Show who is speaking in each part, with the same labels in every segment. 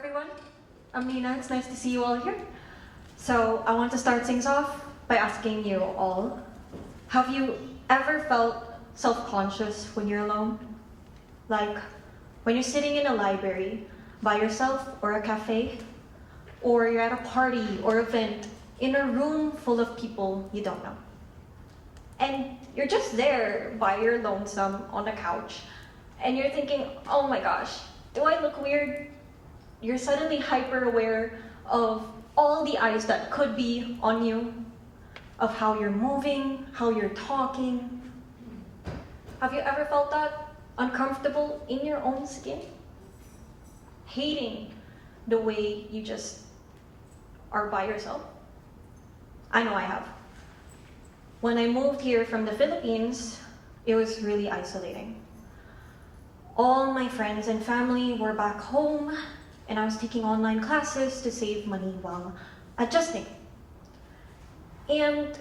Speaker 1: everyone. I'm Nina. It's nice to see you all here. So I want to start things off by asking you all, have you ever felt self-conscious when you're alone? Like when you're sitting in a library by yourself or a cafe, or you're at a party or event in a room full of people you don't know. And you're just there by your lonesome on the couch, and you're thinking, oh my gosh, do I look weird? You're suddenly hyper aware of all the eyes that could be on you, of how you're moving, how you're talking. Have you ever felt that? Uncomfortable in your own skin? Hating the way you just are by yourself? I know I have. When I moved here from the Philippines, it was really isolating. All my friends and family were back home, and I was taking online classes to save money while adjusting. And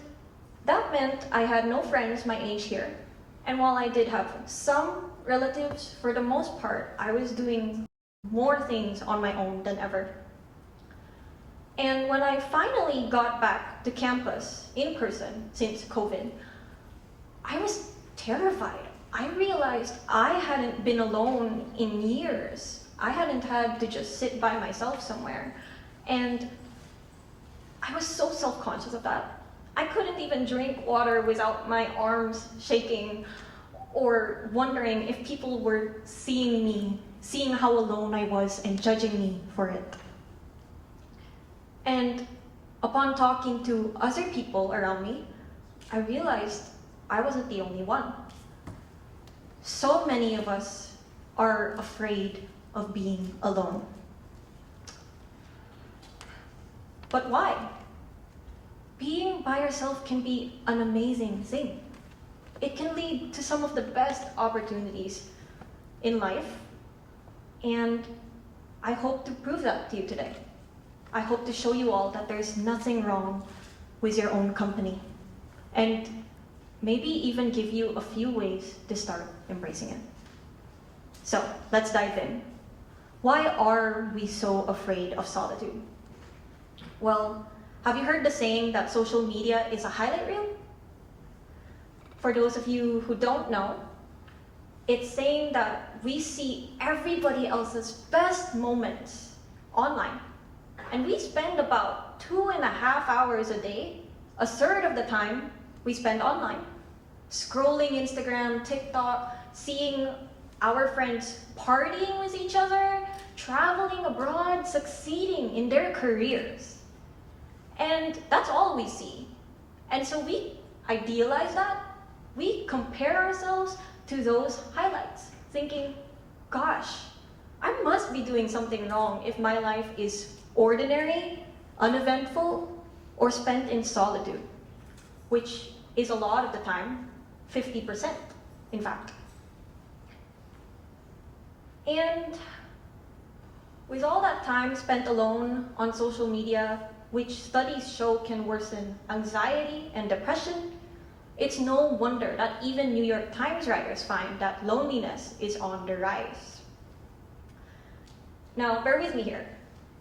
Speaker 1: that meant I had no friends my age here. And while I did have some relatives, for the most part, I was doing more things on my own than ever. And when I finally got back to campus in person since COVID, I was terrified. I realized I hadn't been alone in years. I hadn't had to just sit by myself somewhere. And I was so self-conscious of that. I couldn't even drink water without my arms shaking or wondering if people were seeing me, seeing how alone I was and judging me for it. And upon talking to other people around me, I realized I wasn't the only one. So many of us are afraid of being alone. But why? Being by yourself can be an amazing thing. It can lead to some of the best opportunities in life, and I hope to prove that to you today. I hope to show you all that there's nothing wrong with your own company, and maybe even give you a few ways to start embracing it. So let's dive in. Why are we so afraid of solitude? Well, have you heard the saying that social media is a highlight reel? For those of you who don't know, it's saying that we see everybody else's best moments online. And we spend about 2.5 hours a day, a third of the time we spend online, scrolling Instagram, TikTok, seeing our friends partying with each other, traveling abroad, succeeding in their careers. And that's all we see. And so we idealize that. We compare ourselves to those highlights, thinking, gosh, I must be doing something wrong if my life is ordinary, uneventful, or spent in solitude, which is a lot of the time, 50%, in fact. And with all that time spent alone on social media, which studies show can worsen anxiety and depression, it's no wonder that even New York Times writers find that loneliness is on the rise. Now, bear with me here,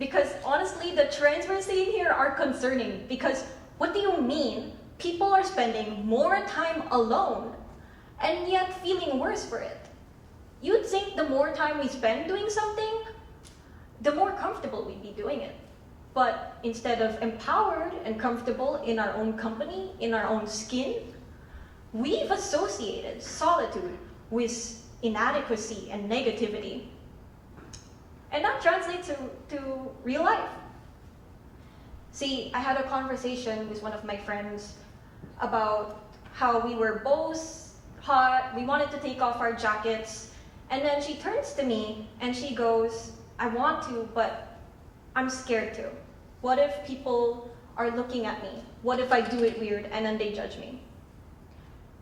Speaker 1: because honestly, the trends we're seeing here are concerning, because what do you mean people are spending more time alone and yet feeling worse for it? You'd think the more time we spend doing something, the more comfortable we'd be doing it. But instead of empowered and comfortable in our own company, in our own skin, we've associated solitude with inadequacy and negativity. And that translates to real life. See, I had a conversation with one of my friends about how we were both hot, we wanted to take off our jackets, and then she turns to me and she goes, I want to, but I'm scared to. What if people are looking at me? What if I do it weird and then they judge me?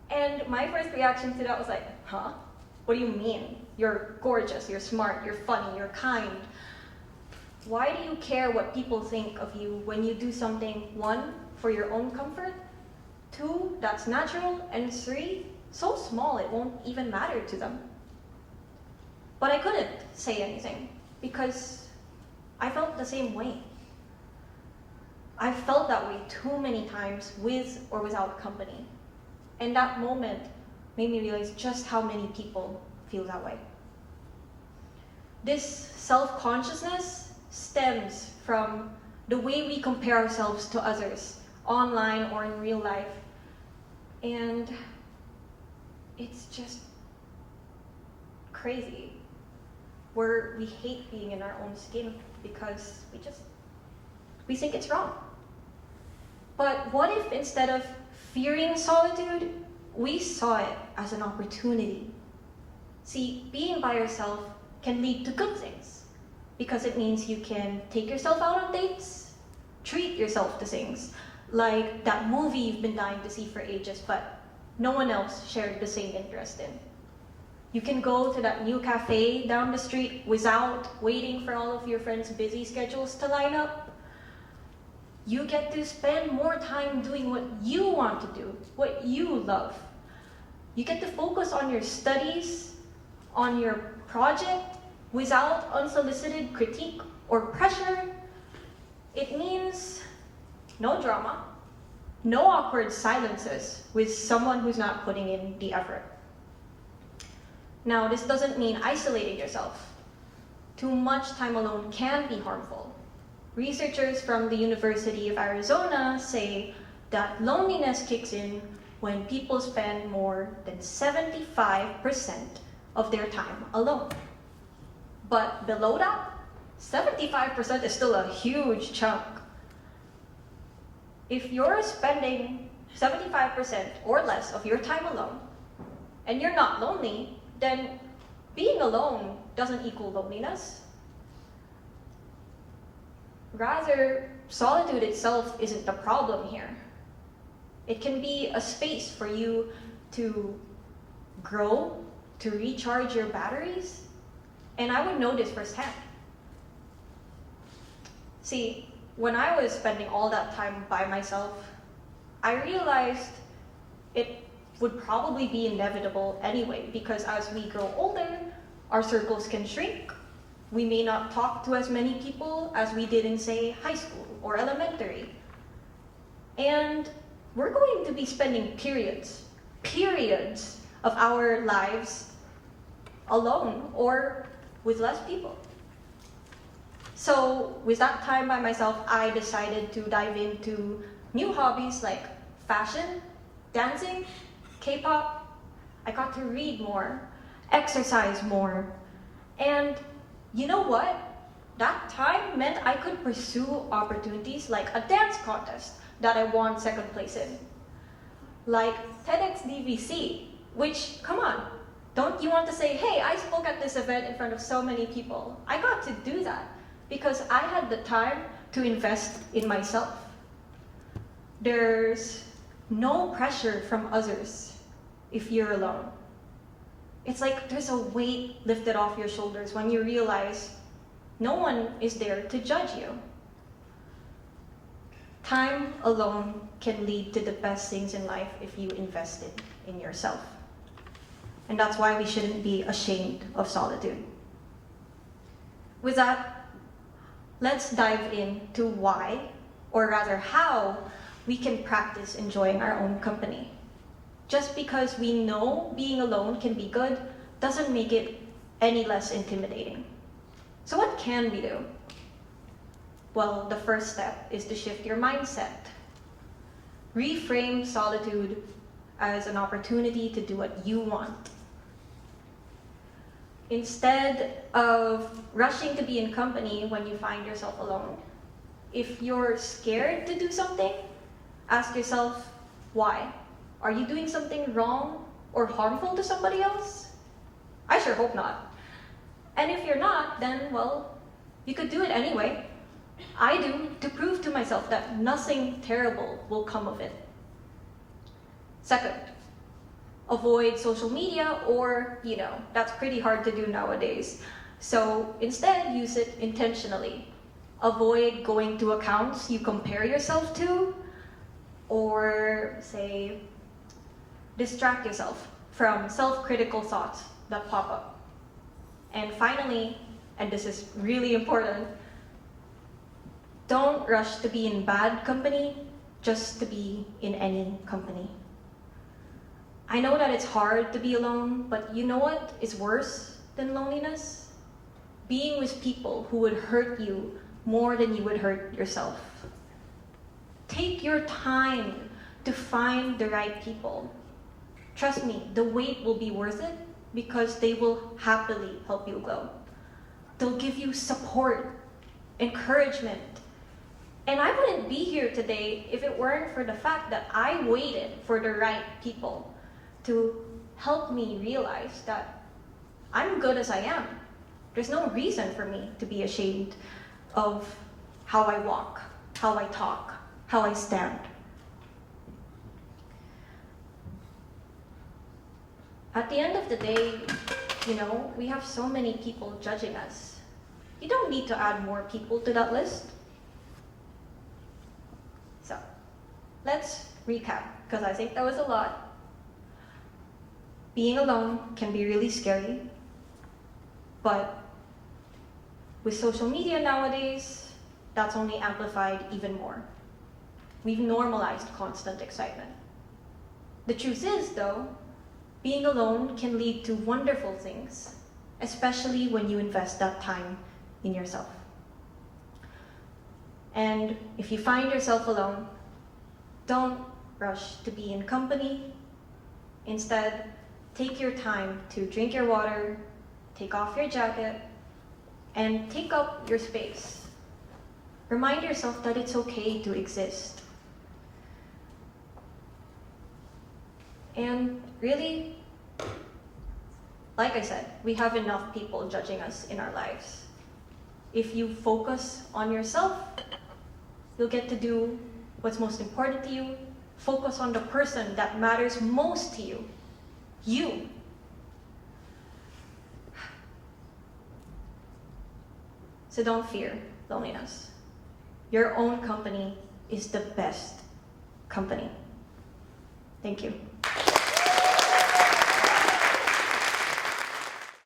Speaker 1: And my first reaction to that was like, huh? What do you mean? You're gorgeous, you're smart, you're funny, you're kind. Why do you care what people think of you when you do something, 1, for your own comfort, 2, that's natural, and 3, so small it won't even matter to them? But I couldn't say anything because I felt the same way. I felt that way too many times with or without company. And that moment made me realize just how many people feel that way. This self-consciousness stems from the way we compare ourselves to others, online or in real life. And it's just crazy. We hate being in our own skin because we think it's wrong. But what if instead of fearing solitude, we saw it as an opportunity? See, being by yourself can lead to good things because it means you can take yourself out on dates, treat yourself to things, like that movie you've been dying to see for ages, but no one else shared the same interest in. You can go to that new cafe down the street without waiting for all of your friends' busy schedules to line up. You get to spend more time doing what you want to do, what you love. You get to focus on your studies, on your project, without unsolicited critique or pressure. It means no drama, no awkward silences with someone who's not putting in the effort. Now, this doesn't mean isolating yourself. Too much time alone can be harmful. Researchers from the University of Arizona say that loneliness kicks in when people spend more than 75% of their time alone. But below that, 75% is still a huge chunk. If you're spending 75% or less of your time alone, and you're not lonely, then being alone doesn't equal loneliness. Rather, solitude itself isn't the problem here. It can be a space for you to grow, to recharge your batteries, and I would know this firsthand. See, when I was spending all that time by myself, I realized it would probably be inevitable anyway, because as we grow older, our circles can shrink. We may not talk to as many people as we did in, say, high school or elementary. And we're going to be spending periods of our lives alone or with less people. So with that time by myself, I decided to dive into new hobbies like fashion, dancing, K-pop. I got to read more, exercise more, and you know what? That time meant I could pursue opportunities like a dance contest that I won second place in. Like TEDxDVC, which, come on, don't you want to say, hey, I spoke at this event in front of so many people. I got to do that because I had the time to invest in myself. There's no pressure from others if you're alone. It's like there's a weight lifted off your shoulders when you realize no one is there to judge you. Time alone can lead to the best things in life if you invested in yourself. And that's why we shouldn't be ashamed of solitude. With that, let's dive into why, or rather how, we can practice enjoying our own company. Just because we know being alone can be good doesn't make it any less intimidating. So what can we do? Well, the first step is to shift your mindset. Reframe solitude as an opportunity to do what you want. Instead of rushing to be in company when you find yourself alone, if you're scared to do something, ask yourself, why? Are you doing something wrong or harmful to somebody else? I sure hope not. And if you're not, then, well, you could do it anyway. I do, to prove to myself that nothing terrible will come of it. Second, avoid social media, or, that's pretty hard to do nowadays. So instead, use it intentionally. Avoid going to accounts you compare yourself to, or say, distract yourself from self-critical thoughts that pop up. And finally, and this is really important, Don't rush to be in bad company just to be in any company. I know that it's hard to be alone, but you know what is worse than loneliness? Being with people who would hurt you more than you would hurt yourself. Take your time to find the right people. Trust me, the wait will be worth it because they will happily help you grow. They'll give you support, encouragement. And I wouldn't be here today if it weren't for the fact that I waited for the right people to help me realize that I'm good as I am. There's no reason for me to be ashamed of how I walk, how I talk, how I stand. At the end of the day, we have so many people judging us. You don't need to add more people to that list. So, let's recap, because I think that was a lot. Being alone can be really scary, but with social media nowadays, that's only amplified even more. We've normalized constant excitement. The truth is, though, being alone can lead to wonderful things, especially when you invest that time in yourself. And if you find yourself alone, don't rush to be in company. Instead, take your time to drink your water, take off your jacket, and take up your space. Remind yourself that it's okay to exist. And really, like I said, we have enough people judging us in our lives. If you focus on yourself, you'll get to do what's most important to you. Focus on the person that matters most to you. You. So don't fear loneliness. Your own company is the best company. Thank you.